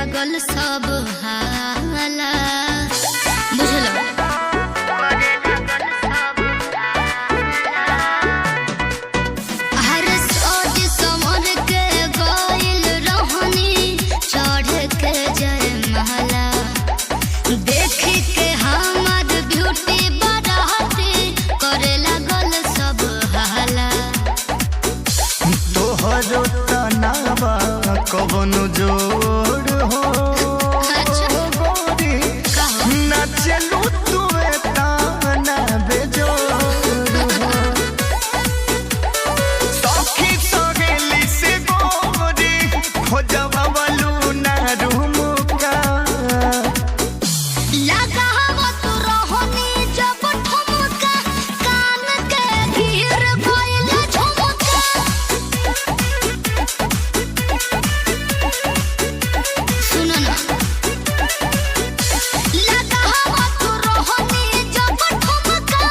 लागल सब हाला बुझलो हर सोच समर के गइल रहनी चढ़ के जय महला देख के हमर ब्यूटी बढ़ाती करे लागल सब हाला तोहरो तनावा कवनो जोड़ हो गोरी नाचलू तुए ताना बेजोड़ हो सखी सहेली से गोरी खोजवा वालू ना रूमुका लगा मत रहनी जब ठुमका कान के घेर भइल झुमका सुनो ना लगा मत रहनी जब ठुमका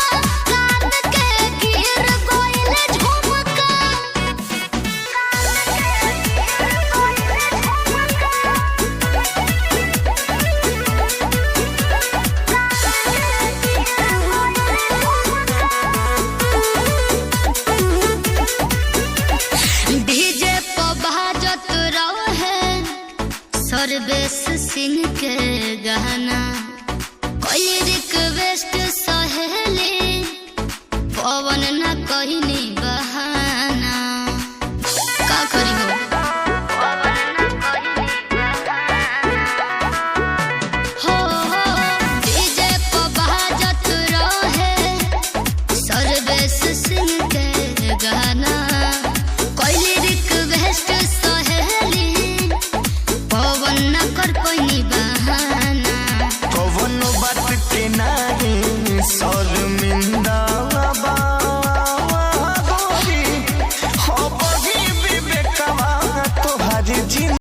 कान के घेर भइल झुमका डीजे पर बाजत रहे सर्वेश सिंह के गाना कोई रिक्वेस्ट सहेली पवन न कहनी बहाना का करी हो